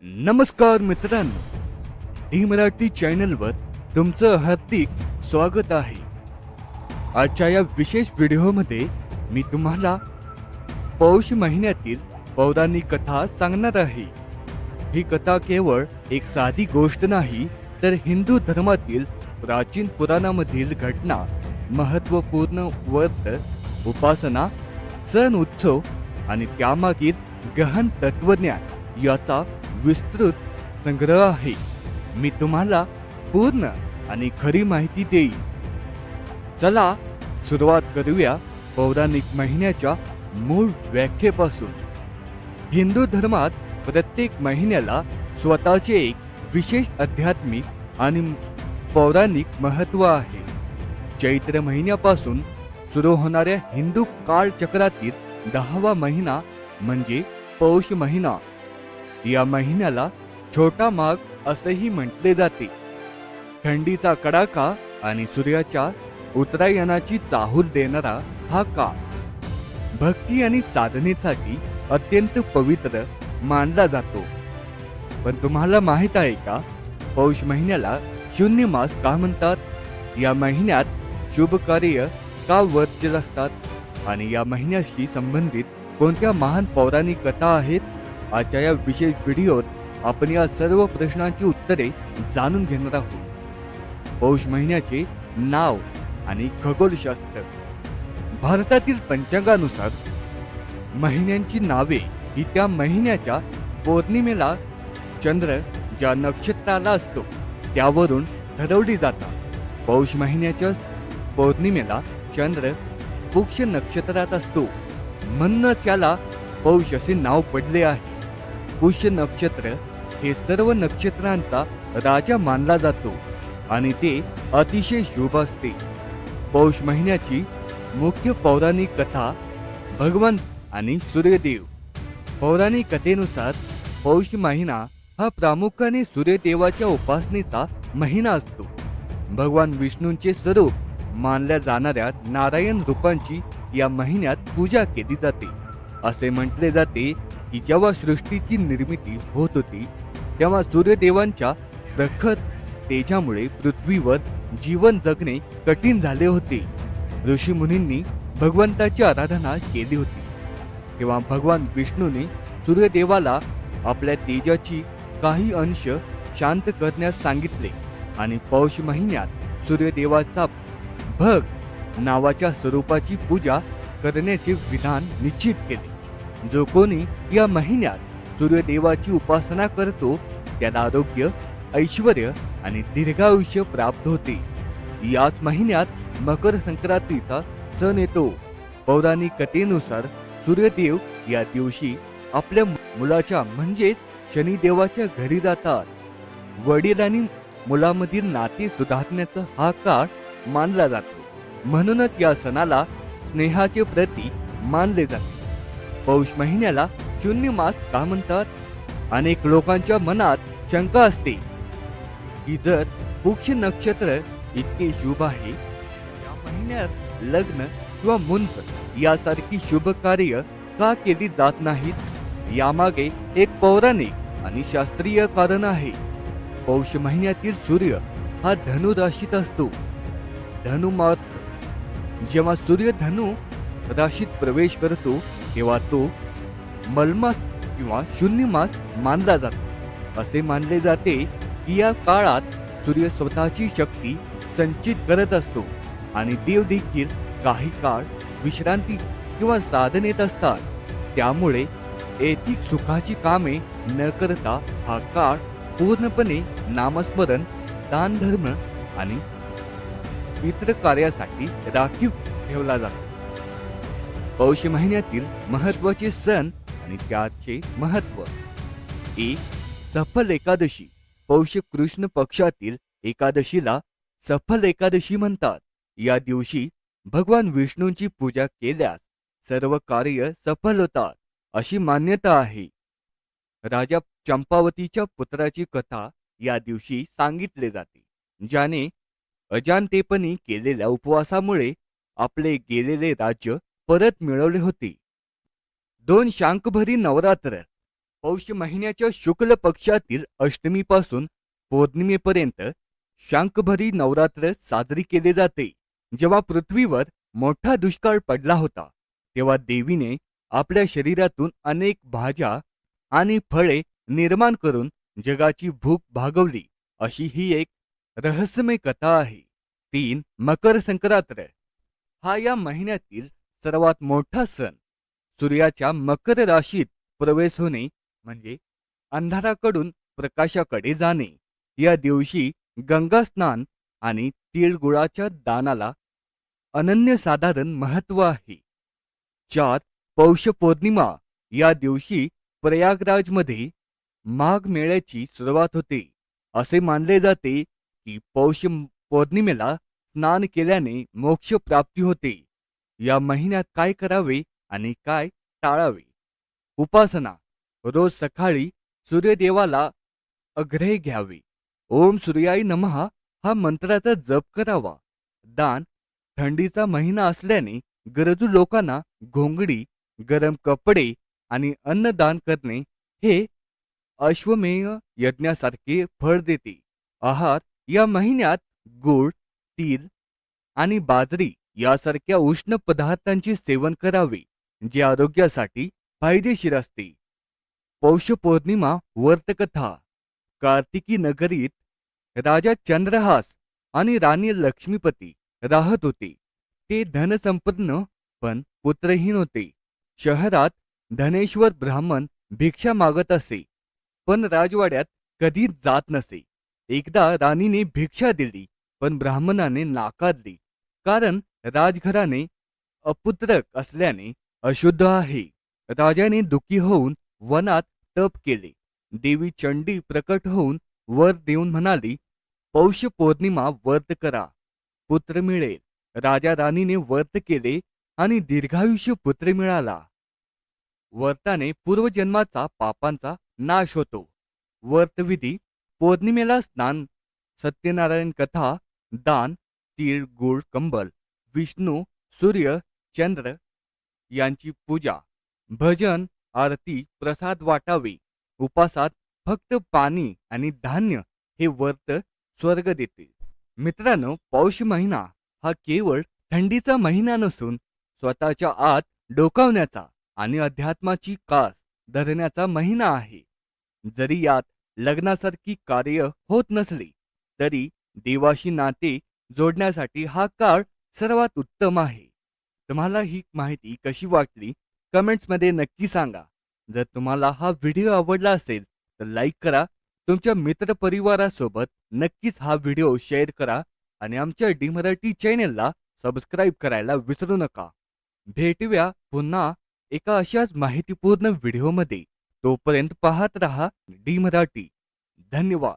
नमस्कार मित्रांनो, डी मराठी चॅनलवर तुमचं हार्दिक स्वागत आहे। आजच्या या विशेष व्हिडिओमध्ये मी तुम्हाला पौष महिन्यातील पौराणिक कथा सांगणार आहे। ही कथा केवळ एक साधी गोष्ट नाही, तर हिंदू धर्मातील प्राचीन पुराणामधील घटना, महत्त्वपूर्ण व्रत, उपासना, सण उत्सव आणि त्यामागील गहन तत्वज्ञान याचा विस्तृत संग्रह आहे। मी तुम्हाला पूर्ण आणि खरी माहिती देईन। चला सुरुवात करूया पौराणिक महिन्याच्या मूळ व्याख्येपासून। हिंदू धर्मात प्रत्येक महिन्याला स्वतःचे एक विशेष आध्यात्मिक आणि पौराणिक महत्त्व आहे। चैत्र महिन्यापासून सुरू होणाऱ्या हिंदू कालचक्रातील 10वा महिना म्हणजे पौष महिना। या महिन्याला छोटा माघ असेही म्हटले जाते। थंडीचा कडाका आणि सूर्याच्या उत्तरायणाची चाहूल देणारा हा काळ भक्ती आणि साधनेसाठी अत्यंत पवित्र मानला जातो। पण तुम्हाला माहित आहे का, पौष महिन्याला शून्य मास का म्हणतात? या महिन्यात शुभ कार्य का वर्जित असतात आणि या महिन्याशी संबंधित कोणत्या महान पौराणिक कथा आहेत? आजच्या या विशेष व्हिडिओत आपण या सर्व प्रश्नांची उत्तरे जाणून घेणार आहोत। पौष महिन्याचे नाव आणि खगोलशास्त्र। भारतातील पंचांगानुसार महिन्यांची नावे ही त्या महिन्याच्या पौर्णिमेला चंद्र ज्या नक्षत्राला असतो त्यावरून ठरवली जातात। पौष महिन्याच्या पौर्णिमेला चंद्र पुष्य नक्षत्रात असतो, म्हणून त्याला पौष असे नाव पडले आहे। पुष्य नक्षत्र हे सर्व नक्षत्रांचा राजा मानला जातो आणि ते अतिशय शुभ असते। पौष महिन्याची मुख्य पौराणिक कथा भगवान आणि सूर्यदेव। पौराणिक कथेनुसार पौष महिना हा प्रामुख्याने सूर्यदेवाच्या उपासनेचा महिना असतो। भगवान विष्णूंचे स्वरूप मानल्या जाणाऱ्या नारायण रूपांची या महिन्यात पूजा केली जाते। असे म्हटले जाते की जेव्हा सृष्टीची निर्मिती होत होती तेव्हा सूर्यदेवांच्या प्रखर तेजामुळे पृथ्वीवर जीवन जगणे कठीण झाले होते। ऋषी मुनींनी भगवंताची आराधना केली होती। तेव्हा भगवान विष्णूने सूर्यदेवाला आपल्या तेजाची काही अंश शांत करण्यास सांगितले आणि पौष महिन्यात सूर्यदेवाचा भग नावाच्या स्वरूपाची पूजा करण्याचे विधान निश्चित केले। जो कोणी या महिन्यात सूर्यदेवाची उपासना करतो त्याला आरोग्य, ऐश्वर्य आणि दीर्घायुष्य प्राप्त होते। याच महिन्यात मकर संक्रांतीचा सण येतो। पौराणिक कथेनुसार सूर्यदेव या दिवशी आपल्या मुलाच्या म्हणजेच शनिदेवाच्या घरी जातात। वडील आणि मुलामधील नाते सुधारण्याचा हा काळ मानला जातो, म्हणूनच या सणाला स्नेहाचे प्रतीक मानले जाते। पौष महिन्याला शून्य मास का म्हणतात? अनेक लोकांच्या मनात शंका असते की जर पुष्य नक्षत्र इतके शुभ आहे, या महिन्यात लग्न किंवा मुंज यासारखी शुभ कार्य का केली जात नाहीत? यामागे एक पौराणिक आणि शास्त्रीय कारण आहे। पौष महिन्यातील सूर्य हा धनु राशीत असतो। धनु मास जेव्हा सूर्य धनु राशीत प्रवेश करतो तेव्हा तो मलमास किंवा शून्य मास मानला जातो। असे मानले जाते की या काळात सूर्य स्वतःची शक्ती संचित करत असतो आणि देव देखील काही काळ विश्रांती किंवा साधनेत असतात। त्यामुळे ऐहिक सुखाची कामे न करता हा काळ पूर्णपणे नामस्मरण, दान धर्म आणि इतर कार्यासाठी राखीव ठेवला जातो। पौष महिन्यातील महत्त्वाचे सण आणि त्याचे महत्त्व। 1. सफल एकादशी। पौष कृष्ण पक्षातील एकादशीला सफल एकादशी म्हणतात। या दिवशी भगवान विष्णूंची पूजा केल्यास सर्व कार्य सफल होतात अशी मान्यता आहे। राजा चंपावतीच्या पुत्राची कथा या दिवशी सांगितले जाते, ज्याने अजाणतेपणी केलेल्या उपवासामुळे आपले गेलेले राज्य परत मिळवले होते। 2. शाकंभरी नवरात्र। पौष महिन्याच्या शुक्ल पक्षातील अष्टमीपासून पौर्णिमेपर्यंत शांकभरी नवरात्र साजरी केले जाते. जेव्हा पृथ्वीवर मोठा दुष्काळ पडला होता तेव्हा देवीने आपल्या शरीरातून अनेक भाज्या आणि फळे निर्माण करून जगाची भूक भागवली, अशी ही एक रहस्यमय कथा आहे. 3. मकर संक्रांत हा या महिन्यातील सर्वात मोठा सण. सूर्याच्या मकर राशीत प्रवेश होणे म्हणजे अंधाराकडून प्रकाशाकडे जाणे. या दिवशी गंगा स्नान आणि तिळगुळाच्या दानाला अनन्यसाधारण महत्त्व आहे. 4. पौष पौर्णिमा या दिवशी प्रयागराजमध्ये माघ मेळ्याची सुरुवात होते. असे मानले जाते की पौष पौर्णिमेला स्नान केल्याने मोक्ष प्राप्ती होते. या महिन्यात काय करावे आणि काय टाळावे? उपासना. रोज सकाळी सूर्यदेवाला अर्घ्य घ्यावे. ओम सूर्याय नमः हा मंत्राचा जप करावा. दान. थंडीचा महिना असल्याने गरजू लोकांना घोंगडी, गरम कपडे आणि अन्नदान करणे हे अश्वमेध यज्ञासारखे फळ देते. आहार. या महिन्यात गूळ, तीळ आणि बाजरी यासारख्या उष्ण पदार्थांचे सेवन करावे, जे आरोग्यासाठी फायदेशीर असते. पौष पौर्णिमा व्रतकथा. कार्तिकी नगरीत राजा चंद्रहास आणि राणी लक्ष्मीपती राहत होते. ते धनसंपन्न पण पुत्रहीन होते. शहरात धनेश्वर ब्राह्मण भिक्षा मागत असे, पण राजवाड्यात कधीच जात नसे. एकदा राणीने भिक्षा दिली, पण ब्राह्मणाने नाकारली, कारण राजघराणे अपुत्रक असल्याने अशुद्ध आहे. राजाने दुःखी होऊन वनात तप केले. देवी चंडी प्रकट होऊन वर देऊन म्हणाली, पौष पौर्णिमा व्रत करा, पुत्र मिळेल. राजा राणीने व्रत केले आणि दीर्घायुष्य पुत्र मिळाला. व्रताने पूर्वजन्माचा पापांचा नाश होतो. व्रतविधी. पौर्णिमेला स्नान, सत्यनारायण कथा, दान, तीळ गुळ कंबल, विष्णू, सूर्य, चंद्र यांची पूजा, भजन, आरती, प्रसाद वाटावे. उपासात फक्त पाणी आणि धान्य हे व्रत स्वर्ग देते. मित्रांनो, पौष महिना हा केवळ थंडीचा महिना नसून स्वतःच्या आत डोकावण्याचा आणि अध्यात्माची कास धरण्याचा महिना आहे. जरी यात लग्नासारखी कार्य होत नसली तरी देवाशी नाते जोडण्यासाठी हा काळ सर्वात उत्तम आहे. तुम्हाला ही माहिती कशी वाटली कमेंट्समध्ये नक्की सांगा. जर तुम्हाला हा व्हिडिओ आवडला असेल तर लाईक करा. तुमच्या मित्रपरिवारासोबत नक्कीच हा व्हिडिओ शेअर करा आणि आमच्या डी मराठी चॅनेलला सबस्क्राईब करायला विसरू नका. भेटूया पुन्हा एका अशाच माहितीपूर्ण व्हिडिओमध्ये. तोपर्यंत पाहत रहा डी मराठी. धन्यवाद.